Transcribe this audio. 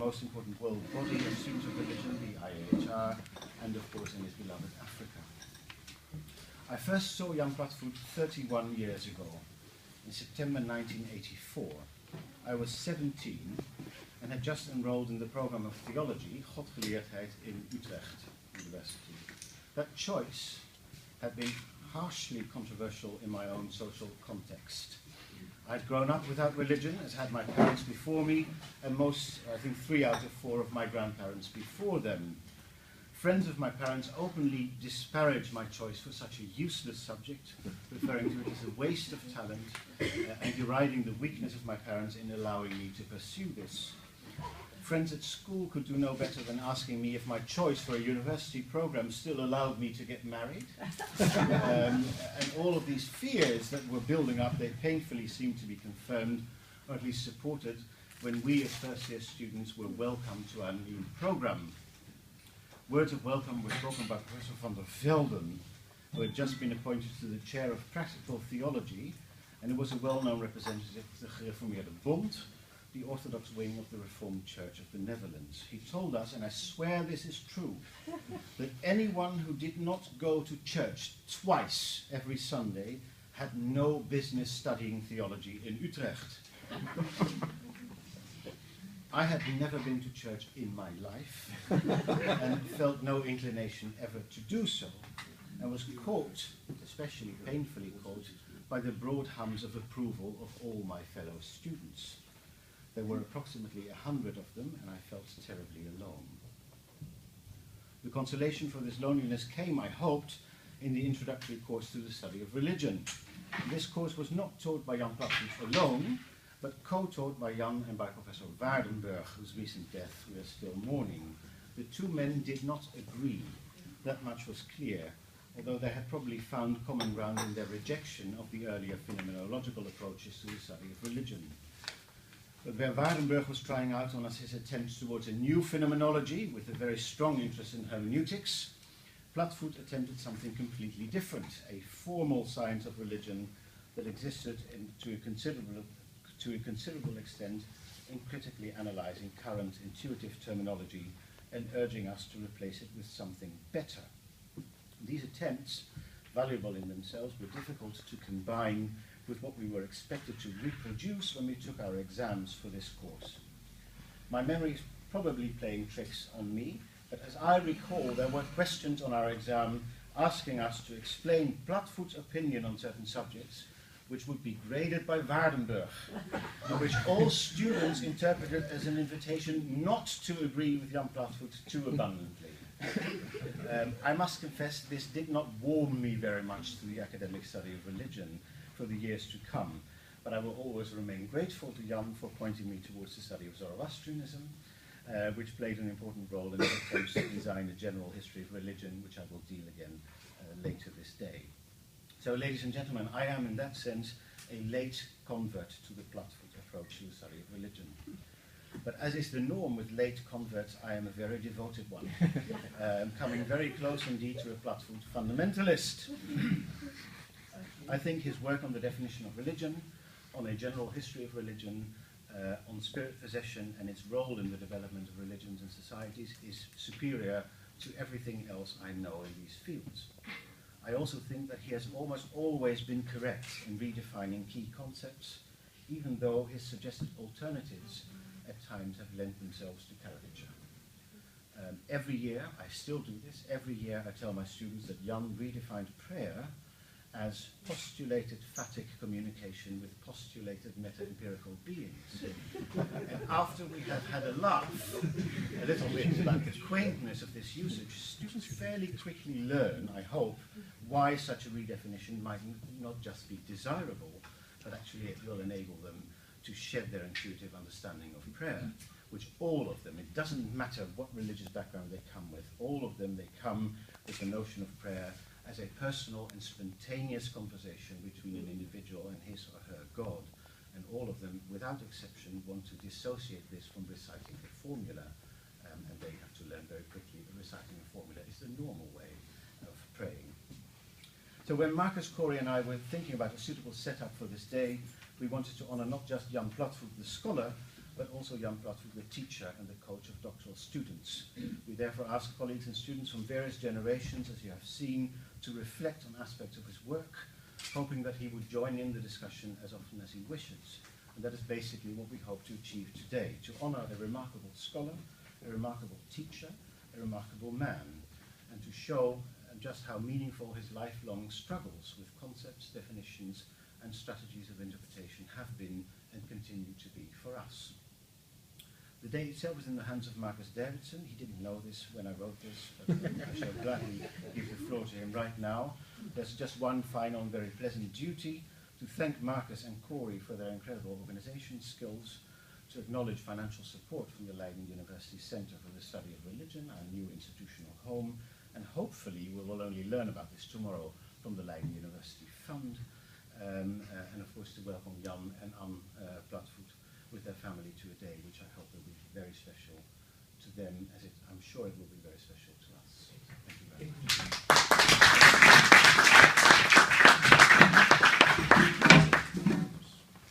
most important world body of students of religion, the IAHR, and of course in his beloved Africa. I first saw Jan Platvoet 31 years ago, in September 1984. I was 17 and had just enrolled in the program of theology, Godgeleerdheid, in Utrecht University. That choice had been harshly controversial in my own social context. I'd grown up without religion, as had my parents before me, and most, I think 3 out of 4 of my grandparents before them. Friends of my parents openly disparaged my choice for such a useless subject, referring to it as a waste of talent, and deriding the weakness of my parents in allowing me to pursue this. Friends at school could do no better than asking me if my choice for a university program still allowed me to get married. And all of these fears that were building up, they painfully seemed to be confirmed, or at least supported, when we as first-year students were welcomed to our new program. Words of welcome were spoken by Professor van der Velden, who had just been appointed to the chair of practical theology, and who was a well-known representative of the Gereformeerde Bond, the Orthodox wing of the Reformed Church of the Netherlands. He told us, and I swear this is true, that anyone who did not go to church twice every Sunday had no business studying theology in Utrecht. I had never been to church in my life and felt no inclination ever to do so, and was caught, especially painfully caught, by the broad hums of approval of all my fellow students. There were approximately 100 of them, and I felt terribly alone. The consolation for this loneliness came, I hoped, in the introductory course to the study of religion. This course was not taught by Jan Platvoet alone, but co-taught by Jan and by Professor Waardenburg, whose recent death we are still mourning. The two men did not agree. That much was clear, although they had probably found common ground in their rejection of the earlier phenomenological approaches to the study of religion. But where Waardenburg was trying out on us his attempts towards a new phenomenology with a very strong interest in hermeneutics, Platvoet attempted something completely different, a formal science of religion that existed to a considerable extent in critically analyzing current intuitive terminology and urging us to replace it with something better. These attempts, valuable in themselves, were difficult to combine with what we were expected to reproduce when we took our exams for this course. My memory is probably playing tricks on me, but as I recall, there were questions on our exam asking us to explain Platvoet's opinion on certain subjects, which would be graded by Waardenburg, and which all students interpreted as an invitation not to agree with Jan Platvoet too abundantly. I must confess this did not warm me very much to the academic study of religion for the years to come, but I will always remain grateful to Jan for pointing me towards the study of Zoroastrianism, which played an important role in his attempts to design a general history of religion, which I will deal again later this day. So, ladies and gentlemen, I am in that sense a late convert to the Platvoet approach to the study of religion. But as is the norm with late converts, I am a very devoted one, coming very close indeed to a Platvoet fundamentalist. I think his work on the definition of religion, on a general history of religion, on spirit possession and its role in the development of religions and societies is superior to everything else I know in these fields. I also think that he has almost always been correct in redefining key concepts, even though his suggested alternatives at times have lent themselves to caricature. Every year, I still do this, every year I tell my students that Jan redefined prayer as postulated phatic communication with postulated meta-empirical beings. And after we have had a laugh a little bit about the quaintness of this usage, students fairly quickly learn, I hope, why such a redefinition might not just be desirable, but actually it will enable them to shed their intuitive understanding of prayer, which all of them, it doesn't matter what religious background they come with, all of them, they come with the notion of prayer as a personal and spontaneous conversation between an individual and his or her God. And all of them, without exception, want to dissociate this from reciting a formula. And they have to learn very quickly that reciting a formula is the normal way of praying. So when Marcus Corey and I were thinking about a suitable setup for this day, we wanted to honor not just Jan Platvoet, the scholar, but also Jan Platvoet, the teacher and the coach of doctoral students. We therefore ask colleagues and students from various generations, as you have seen, to reflect on aspects of his work, hoping that he would join in the discussion as often as he wishes. And that is basically what we hope to achieve today, to honor a remarkable scholar, a remarkable teacher, a remarkable man, and to show just how meaningful his lifelong struggles with concepts, definitions, and strategies of interpretation have been and continue to be for us. The day itself was in the hands of Marcus Davidson. He didn't know this when I wrote this, but I shall gladly give the floor to him right now. There's just one final and very pleasant duty, to thank Marcus and Corey for their incredible organization skills, to acknowledge financial support from the Leiden University Center for the Study of Religion, our new institutional home, and hopefully we will only learn about this tomorrow from the Leiden University Fund, and of course to welcome Jan and Anne Platvoet with their family to a day which I hope will be very special to them, as I'm sure it will